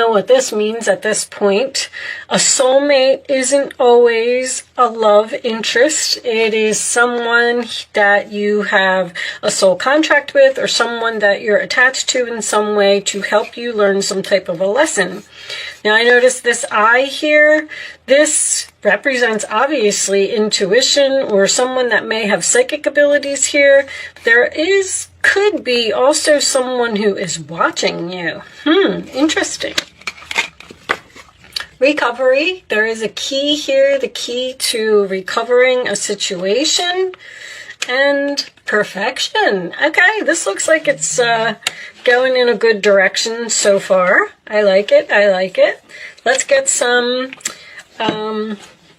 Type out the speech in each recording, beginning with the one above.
Know what this means at this point. A soulmate isn't always a love interest. It is someone that you have a soul contract with, or someone that you're attached to in some way to help you learn some type of a lesson. Now I notice this eye here. This represents obviously intuition, or someone that may have psychic abilities here. There could be also someone who is watching you. Interesting. Recovery. There is a key here, the key to recovering a situation. And perfection. Okay, this looks like it's going in a good direction so far. I like it. I like it. Let's get some...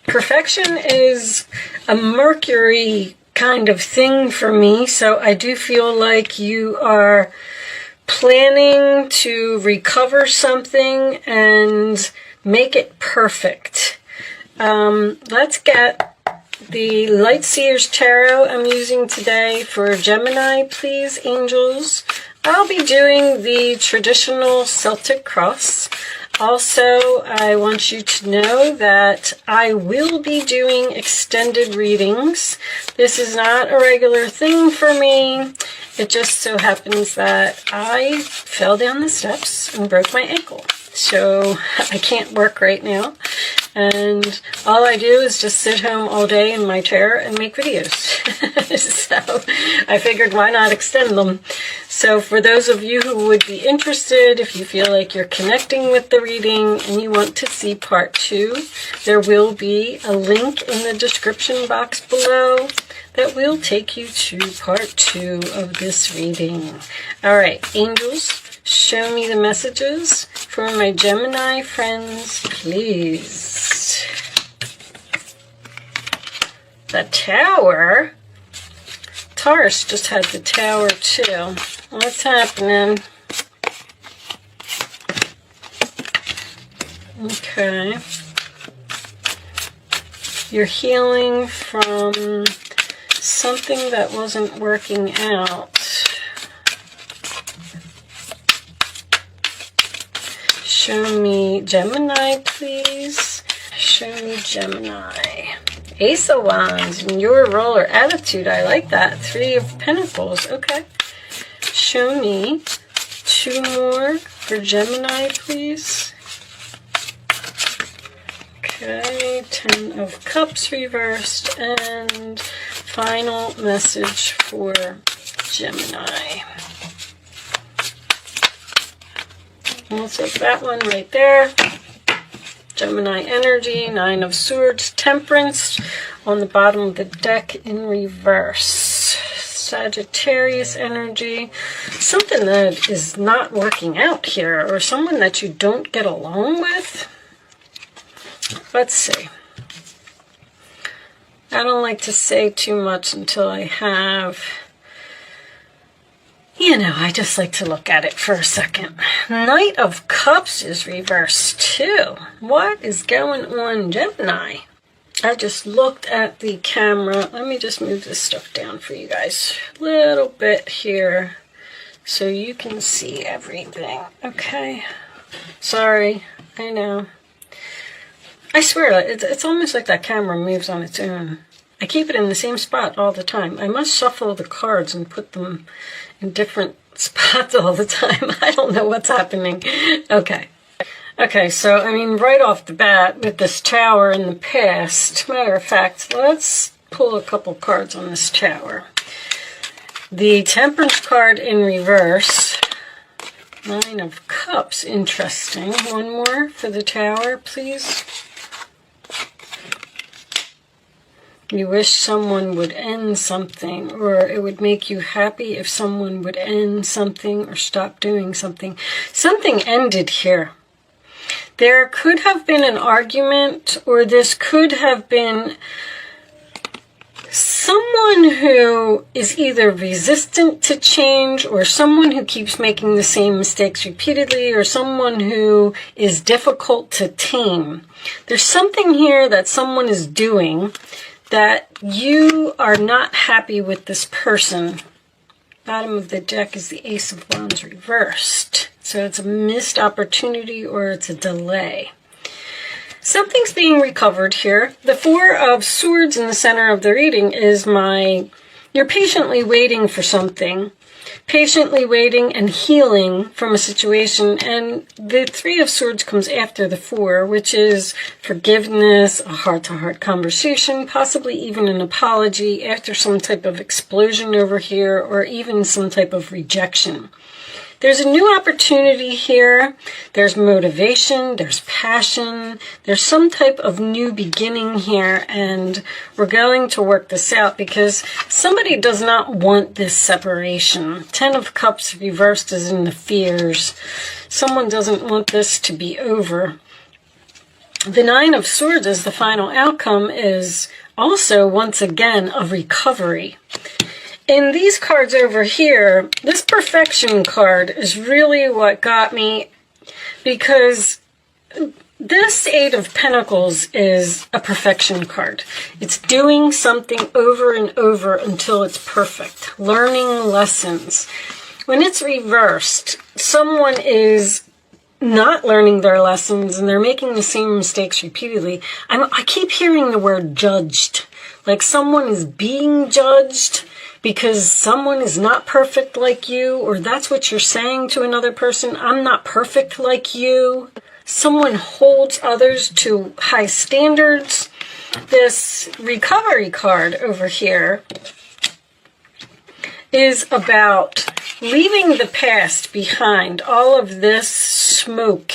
perfection is a Mercury kind of thing for me, so I do feel like you are planning to recover something and make it perfect. Let's get the Light Seers Tarot I'm using today for Gemini, please, angels. I'll be doing the traditional Celtic cross. Also, I want you to know that I will be doing extended readings. This is not a regular thing for me. It just so happens that I fell down the steps and broke my ankle. So I can't work right now. And all I do is just sit home all day in my chair and make videos. So I figured, why not extend them? So for those of you who would be interested, if you feel like you're connecting with the reading and you want to see part 2, there will be a link in the description box below that will take you to part 2 of this reading. All right, angels, show me the messages for my Gemini friends, please. The Tower. Taurus just had the Tower too. What's happening? Okay. You're healing from something that wasn't working out. Show me Gemini, please. Show me Gemini. Ace of Wands, in your role or attitude. I like that. 3 of Pentacles. Okay. Show me 2 more for Gemini, please. Okay. 10 of Cups reversed. And final message for Gemini. We'll take that one right there. Gemini energy, 9 of Swords, Temperance on the bottom of the deck in reverse. Sagittarius energy, something that is not working out here, or someone that you don't get along with. Let's see. I don't like to say too much until I have... You know, I just like to look at it for a second. Knight of Cups is reversed too. What is going on, Gemini? I just looked at the camera. Let me just move this stuff down for you guys a little bit here so you can see everything. Okay. Sorry. I know. I swear, it's almost like that camera moves on its own. I keep it in the same spot all the time. I must shuffle the cards and put them in different spots all the time. I don't know what's happening. Okay. Okay, so, I mean, right off the bat, with this Tower in the past, matter of fact, let's pull a couple cards on this Tower. The Temperance card in reverse. 9 of Cups, interesting. One more for the Tower, please. You wish someone would end something, or it would make you happy if someone would end something or stop doing something. Something ended here. There could have been an argument, or this could have been someone who is either resistant to change, or someone who keeps making the same mistakes repeatedly, or someone who is difficult to tame. There's something here that someone is doing that you are not happy with this person. Bottom of the deck is the Ace of Wands reversed. So it's a missed opportunity or it's a delay. Something's being recovered here. The Four of Swords in the center of the reading is you're patiently waiting for something. Patiently waiting and healing from a situation. And the Three of Swords comes after the Four, which is forgiveness, a heart-to-heart conversation, possibly even an apology after some type of explosion over here, or even some type of rejection. There's a new opportunity here. There's motivation, there's passion, there's some type of new beginning here, and we're going to work this out because somebody does not want this separation. Ten of Cups reversed is in the fears. Someone doesn't want this to be over. The Nine of Swords as the final outcome is also, once again, a recovery. In these cards over here, this perfection card is really what got me, because this Eight of Pentacles is a perfection card. It's doing something over and over until it's perfect. Learning lessons. When it's reversed, someone is not learning their lessons and they're making the same mistakes repeatedly. I keep hearing the word judged. Like someone is being judged because someone is not perfect like you, or that's what you're saying to another person. I'm not perfect like you. Someone holds others to high standards. This recovery card over here is about leaving the past behind. All of this smoke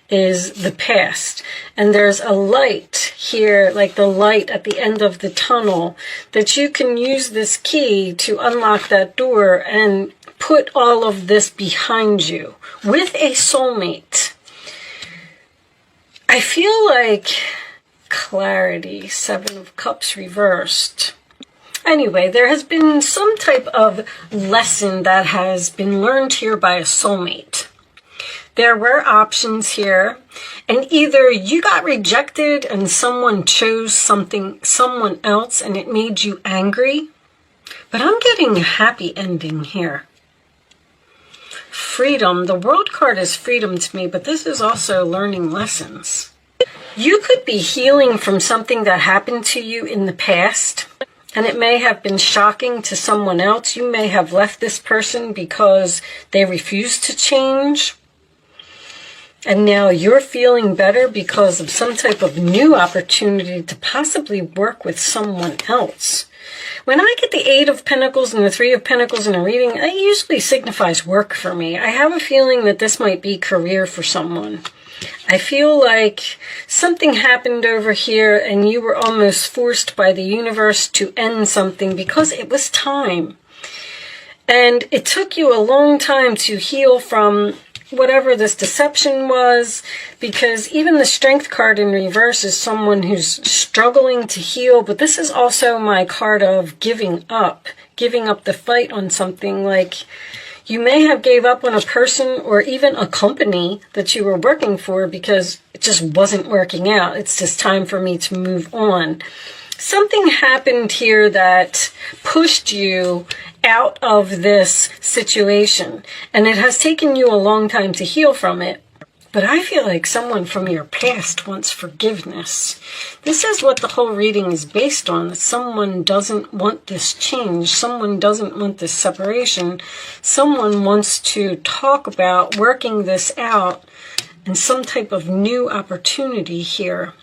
is the past. And there's a light here, like the light at the end of the tunnel, that you can use this key to unlock that door and put all of this behind you with a soulmate. I feel like clarity, Seven of Cups reversed. Anyway, there has been some type of lesson that has been learned here by a soulmate. There were options here, and either you got rejected and someone chose someone else and it made you angry, but I'm getting a happy ending here. Freedom. The World card is freedom to me, but this is also learning lessons. You could be healing from something that happened to you in the past, and it may have been shocking to someone else. You may have left this person because they refused to change. And now you're feeling better because of some type of new opportunity to possibly work with someone else. When I get the Eight of Pentacles and the Three of Pentacles in a reading, it usually signifies work for me. I have a feeling that this might be career for someone. I feel like something happened over here and you were almost forced by the universe to end something because it was time. And it took you a long time to heal from whatever this deception was, because even the Strength card in reverse is someone who's struggling to heal, but this is also my card of giving up the fight on something. Like you may have gave up on a person or even a company that you were working for because it just wasn't working out. It's just time for me to move on. Something happened here that pushed you out of this situation, and it has taken you a long time to heal from it. But I feel like someone from your past wants forgiveness. This is what the whole reading is based on, that someone doesn't want this change. Someone doesn't want this separation. Someone wants to talk about working this out and some type of new opportunity here.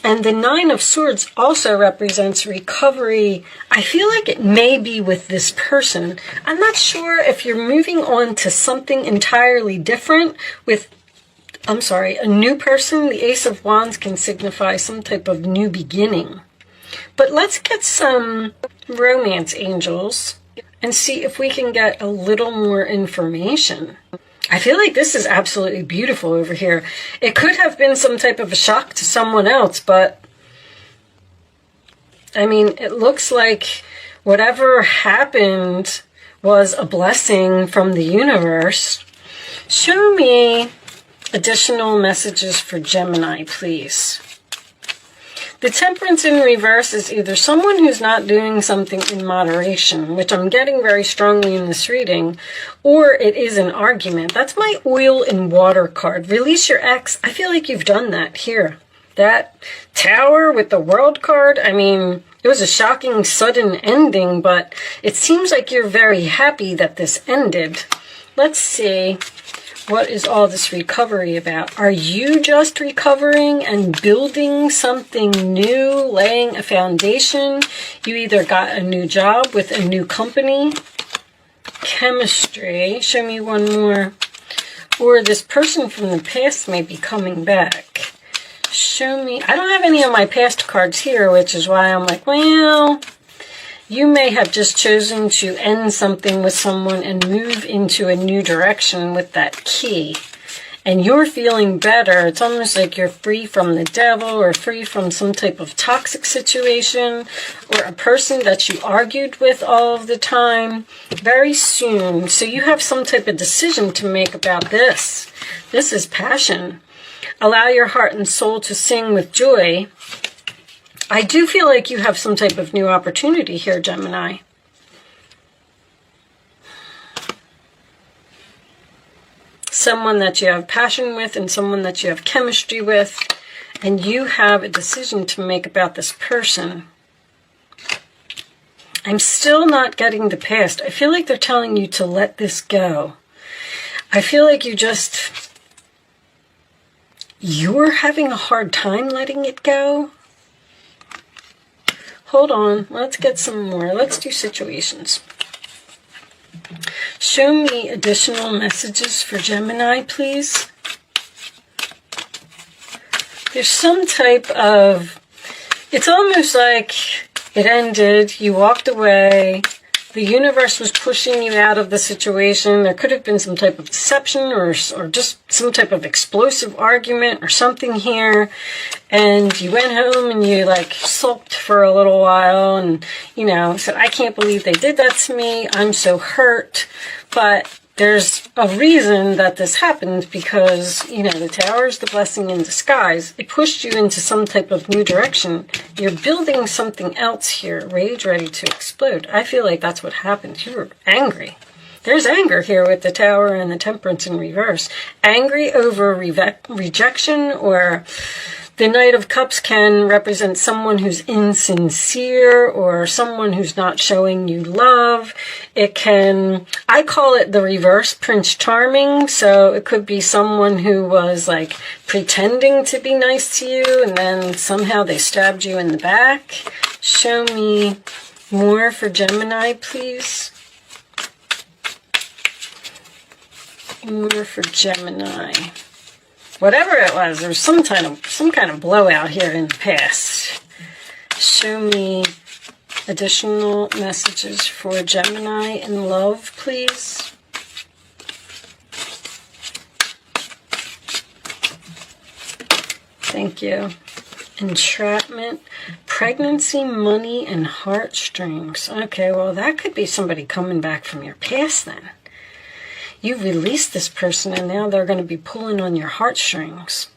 And the Nine of Swords also represents recovery. I feel like it may be with this person. I'm not sure if you're moving on to something entirely different with, a new person. The Ace of Wands can signify some type of new beginning. But let's get some romance angels and see if we can get a little more information. I feel like this is absolutely beautiful over here. It could have been some type of a shock to someone else, but I mean, it looks like whatever happened was a blessing from the universe. Show me additional messages for Gemini, please. The Temperance in reverse is either someone who's not doing something in moderation, which I'm getting very strongly in this reading, or it is an argument. That's my oil and water card. Release your ex. I feel like you've done that here. That Tower with the World card, I mean, it was a shocking, sudden ending, but it seems like you're very happy that this ended. Let's see. What is all this recovery about? Are you just recovering and building something new, laying a foundation? You either got a new job with a new company. Chemistry. Show me one more. Or this person from the past may be coming back. Show me. I don't have any of my past cards here, which is why I'm like, well, you may have just chosen to end something with someone and move into a new direction with that key. And you're feeling better. It's almost like you're free from the devil or free from some type of toxic situation or a person that you argued with all of the time very soon. So you have some type of decision to make about this. This is passion. Allow your heart and soul to sing with joy. I do feel like you have some type of new opportunity here, Gemini. Someone that you have passion with and someone that you have chemistry with. And you have a decision to make about this person. I'm still not getting the past. I feel like they're telling you to let this go. I feel like you're having a hard time letting it go. Hold on, let's get some more. Let's do situations. Show me additional messages for Gemini, please. There's some type of, it's almost like it ended, you walked away, the universe was pushing you out of the situation. There could have been some type of deception or just some type of explosive argument or something here. And you went home and you like sulked for a little while and, you know, said, I can't believe they did that to me. I'm so hurt. But there's a reason that this happened because, you know, the Tower is the blessing in disguise. It pushed you into some type of new direction. You're building something else here. Rage ready to explode. I feel like that's what happened. You were angry. There's anger here with the Tower and the Temperance in reverse. Angry over rejection, or the Knight of Cups can represent someone who's insincere or someone who's not showing you love. It can, I call it the reverse Prince Charming. So it could be someone who was like pretending to be nice to you and then somehow they stabbed you in the back. Show me more for Gemini, please. More for Gemini. Whatever it was, there was some kind of blowout here in the past. Show me additional messages for Gemini in love, please. Thank you. Entrapment, pregnancy, money, and heartstrings. Okay, well, that could be somebody coming back from your past then. You've released this person and now they're going to be pulling on your heartstrings.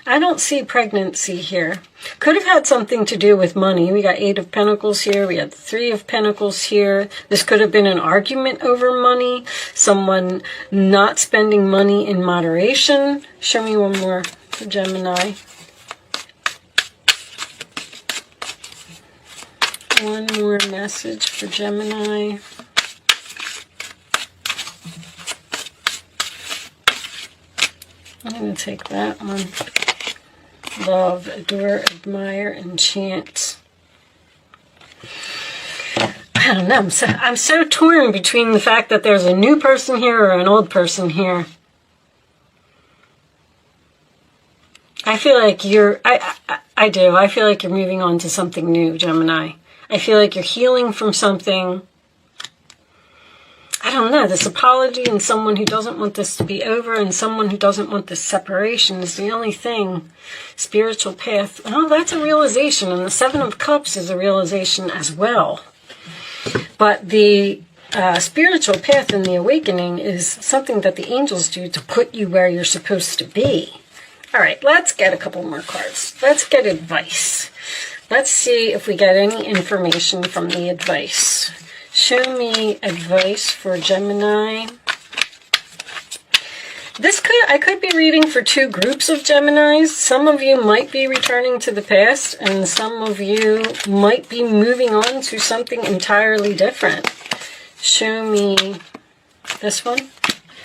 I don't see pregnancy here. Could have had something to do with money. We got 8 of Pentacles here. We had 3 of Pentacles here. This could have been an argument over money. Someone not spending money in moderation. Show me one more for Gemini. One more message for Gemini. I'm going to take that one. Love, adore, admire, enchant. I don't know. I'm so torn between the fact that there's a new person here or an old person here. I feel like I do. I feel like you're moving on to something new, Gemini. I feel like you're healing from something. I don't know, this apology and someone who doesn't want this to be over and someone who doesn't want this separation is the only thing. Spiritual path, oh, that's a realization. And the 7 of Cups is a realization as well. But the spiritual path and the awakening is something that the angels do to put you where you're supposed to be. All right, let's get a couple more cards. Let's get advice. Let's see if we get any information from the advice. Show me advice for Gemini. I could be reading for two groups of Geminis. Some of you might be returning to the past, and some of you might be moving on to something entirely different. Show me this one.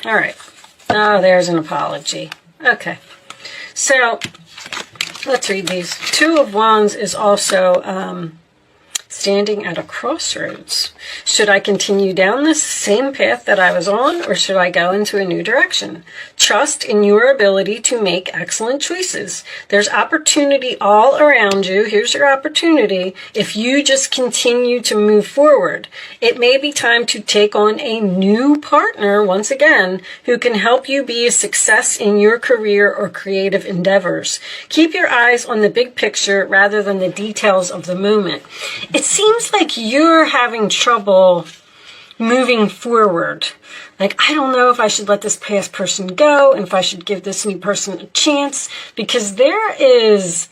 All right. Oh, there's an apology. Okay. So, let's read these. Two of Wands is also standing at a crossroads. Should I continue down this same path that I was on, or should I go into a new direction? Trust in your ability to make excellent choices. There's opportunity all around you. Here's your opportunity if you just continue to move forward. It may be time to take on a new partner, once again, who can help you be a success in your career or creative endeavors. Keep your eyes on the big picture rather than the details of the moment. It seems like you're having trouble moving forward. Like, I don't know if I should let this past person go and if I should give this new person a chance, because there's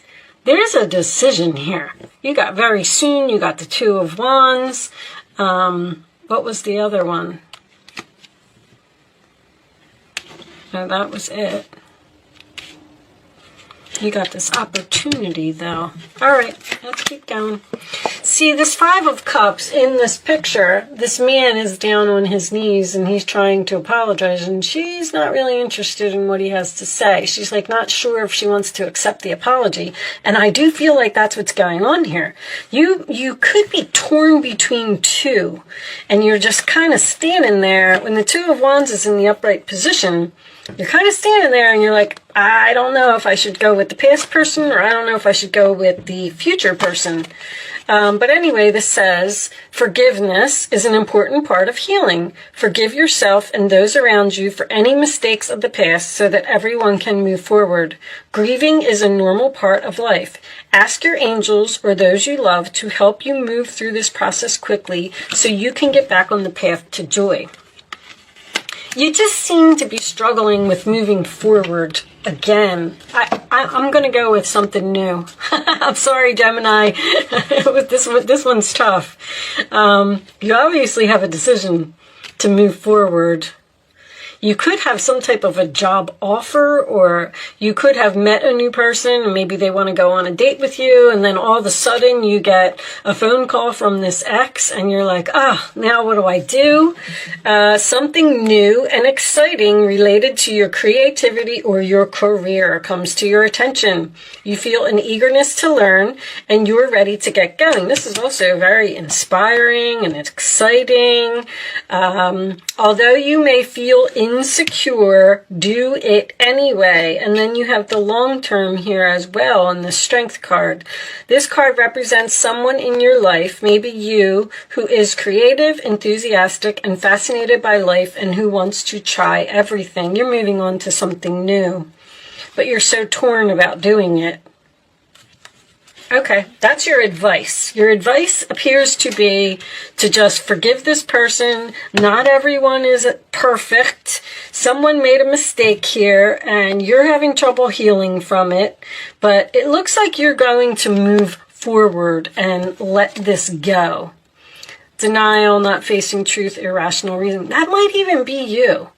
a decision here. You got very soon, you got the Two of Wands. What was the other one? No, that was it. You got this opportunity, though. All right, let's keep going. See, this Five of Cups in this picture, this man is down on his knees and he's trying to apologize, and she's not really interested in what he has to say. She's like not sure if she wants to accept the apology, and I do feel like that's what's going on here. You could be torn between two, and you're just kind of standing there. When the Two of Wands is in the upright position, you're kind of standing there and you're like, I don't know if I should go with the past person, or I don't know if I should go with the future person. But anyway, this says, forgiveness is an important part of healing. Forgive yourself and those around you for any mistakes of the past so that everyone can move forward. Grieving is a normal part of life. Ask your angels or those you love to help you move through this process quickly so you can get back on the path to joy. You just seem to be struggling with moving forward again. I'm going to go with something new. I'm sorry, Gemini. This one's tough. You obviously have a decision to move forward. You could have some type of a job offer, or you could have met a new person and maybe they want to go on a date with you, and then all of a sudden you get a phone call from this ex and you're like, now what do I do? Something new and exciting related to your creativity or your career comes to your attention. You feel an eagerness to learn and you're ready to get going. This is also very inspiring and exciting. Although you may feel insecure, do it anyway. And then you have the long term here as well on the Strength card. This card represents someone in your life, maybe you, who is creative, enthusiastic, and fascinated by life, and who wants to try everything. You're moving on to something new, but you're so torn about doing it. Okay, that's your advice. Your advice appears to be to just forgive this person. Not everyone is perfect. Someone made a mistake here and you're having trouble healing from it. But it looks like you're going to move forward and let this go. Denial, not facing truth, irrational reason. That might even be you.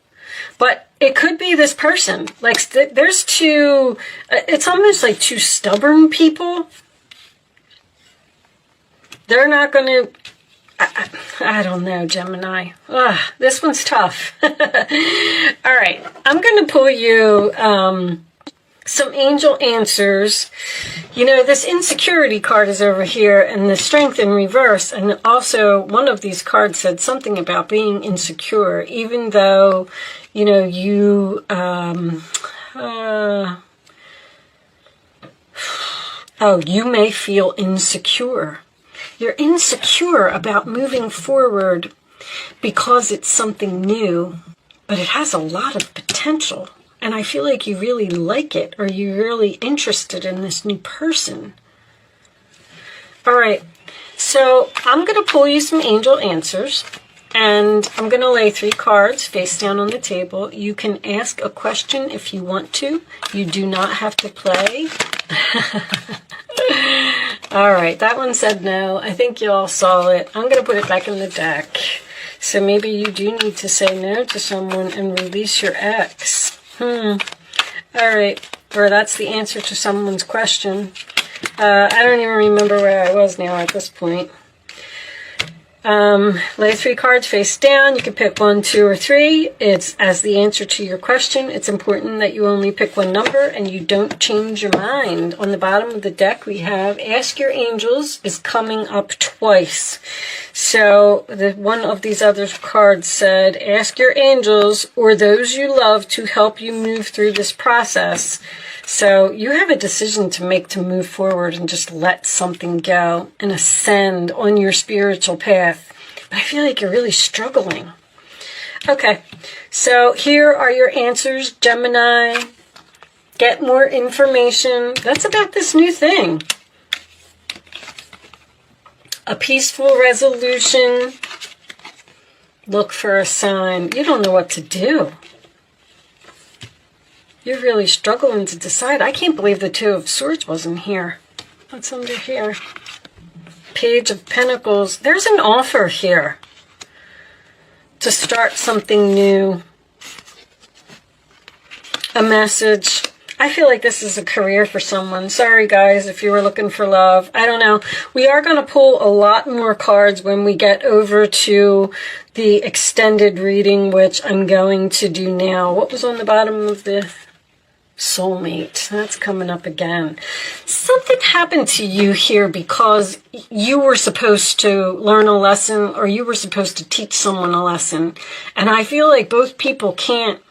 But it could be this person. Like, there's two, it's almost like two stubborn people. They're not going to, I don't know, Gemini. This one's tough. All right, I'm going to pull you some angel answers. You know, this insecurity card is over here and the strength in reverse. And also one of these cards said something about being insecure, even though, you know, you, you may feel insecure. You're insecure about moving forward because it's something new, but it has a lot of potential. And I feel like you really like it, or you're really interested in this new person. All right, so I'm going to pull you some angel answers, and I'm going to lay 3 cards face down on the table. You can ask a question if you want to. You do not have to play. All right, that one said no. I think you all saw it. I'm going to put it back in the deck. So maybe you do need to say no to someone and release your ex. All right, or that's the answer to someone's question. I don't even remember where I was now at this point. Lay 3 cards face down. You can pick 1, 2, or 3. It's as the answer to your question. It's important that you only pick one number and you don't change your mind. On the bottom of the deck, we have Ask Your Angels is coming up twice. So one of these other cards said, ask your angels or those you love to help you move through this process. So you have a decision to make to move forward and just let something go and ascend on your spiritual path. But I feel like you're really struggling. Okay, so here are your answers, Gemini. Get more information. That's about this new thing. A peaceful resolution. Look for a sign. You don't know what to do. You're really struggling to decide. I can't believe the 2 of Swords wasn't here. What's under here? Page of Pentacles. There's an offer here to start something new. A message. I feel like this is a career for someone. Sorry, guys, if you were looking for love. I don't know. We are going to pull a lot more cards when we get over to the extended reading, which I'm going to do now. What was on the bottom of the soulmate? That's coming up again. Something happened to you here because you were supposed to learn a lesson or you were supposed to teach someone a lesson. And I feel like both people can't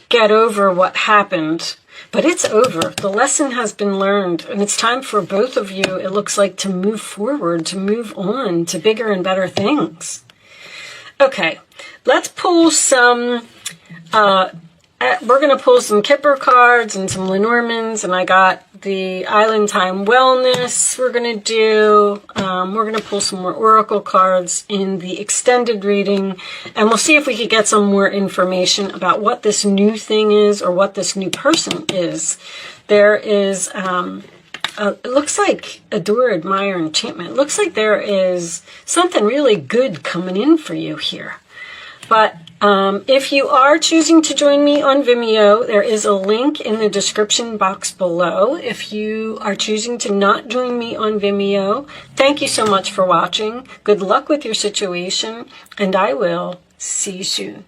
get over what happened. But it's over. The lesson has been learned, and it's time for both of you, it looks like, to move forward, to move on to bigger and better things. Okay, let's pull some, we're going to pull some Kipper cards and some Lenormands, and I got the Island Time Wellness we're going to do. We're going to pull some more Oracle cards in the extended reading, and we'll see if we could get some more information about what this new thing is or what this new person is. There is, it looks like Adore, Admire, Enchantment. It looks like there is something really good coming in for you here. But if you are choosing to join me on Vimeo, there is a link in the description box below. If you are choosing to not join me on Vimeo, thank you so much for watching. Good luck with your situation, and I will see you soon.